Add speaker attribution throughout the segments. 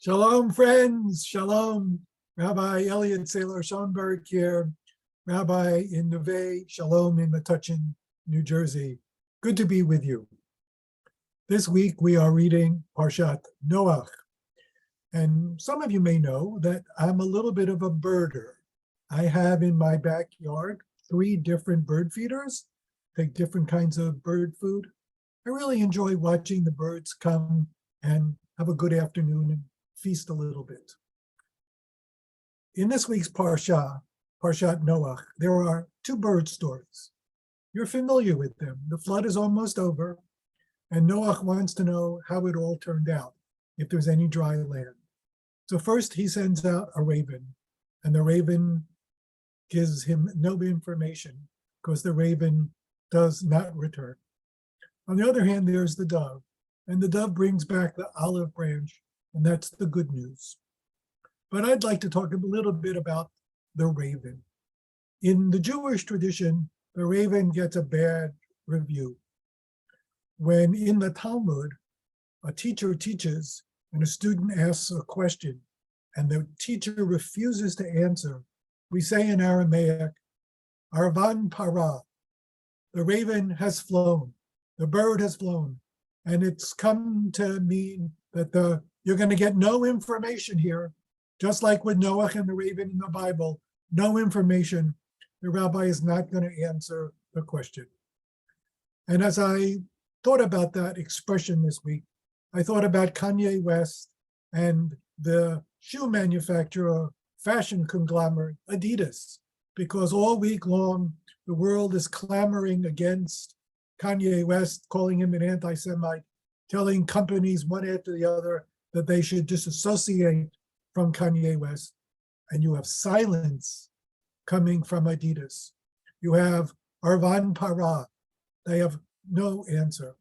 Speaker 1: Shalom, friends. Shalom. Rabbi Elliot Saylor Schoenberg here, Rabbi in Neve Shalom in Metuchen, New Jersey. Good to be with you. This week we are reading Parshat Noah. And some of you may know that I'm a little bit of a birder. I have in my backyard 3 different bird feeders, take different kinds of bird food. I really enjoy watching the birds come and have a good afternoon and feast a little bit. In this week's Parshat Noah, there are 2 bird stories. You're familiar with them. The flood is almost over, and Noah wants to know how it all turned out, if there's any dry land. So first he sends out a raven, and the raven gives him no information because the raven does not return. On the other hand, there's the dove, and the dove brings back the olive branch, and that's the good news. But I'd like to talk a little bit about the raven. In the Jewish tradition, the raven gets a bad review. When in the Talmud, a teacher teaches and a student asks a question, and the teacher refuses to answer, we say in Aramaic, Arvan para, the raven has flown, the bird has flown, and it's come to mean that you're going to get no information here, just like with Noah and the raven in the Bible, no information. The rabbi is not going to answer the question. And as I thought about that expression this week, I thought about Kanye West and the shoe manufacturer, fashion conglomerate, Adidas, because all week long, the world is clamoring against Kanye West, calling him an anti-Semite, telling companies one after the other that they should disassociate from Kanye West. And you have silence coming from Adidas. You have Arvan Para. They have no answer.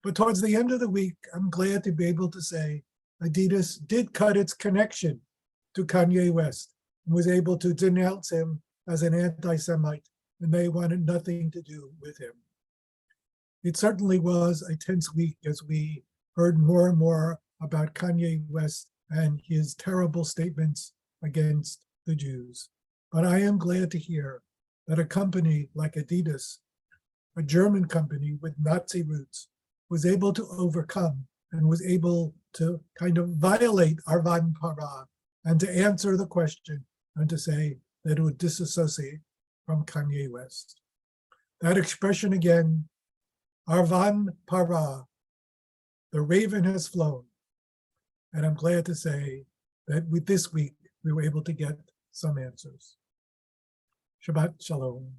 Speaker 1: But towards the end of the week, I'm glad to be able to say Adidas did cut its connection to Kanye West and was able to denounce him as an anti-Semite, and they wanted nothing to do with him. It certainly was a tense week as we heard more and more about Kanye West and his terrible statements against the Jews. But I am glad to hear that a company like Adidas, a German company with Nazi roots, was able to overcome and was able to kind of violate Arvan Para and to answer the question and to say that it would disassociate from Kanye West. That expression again, Arvan Para, the raven has flown. And I'm glad to say that with this week, we were able to get some answers. Shabbat Shalom.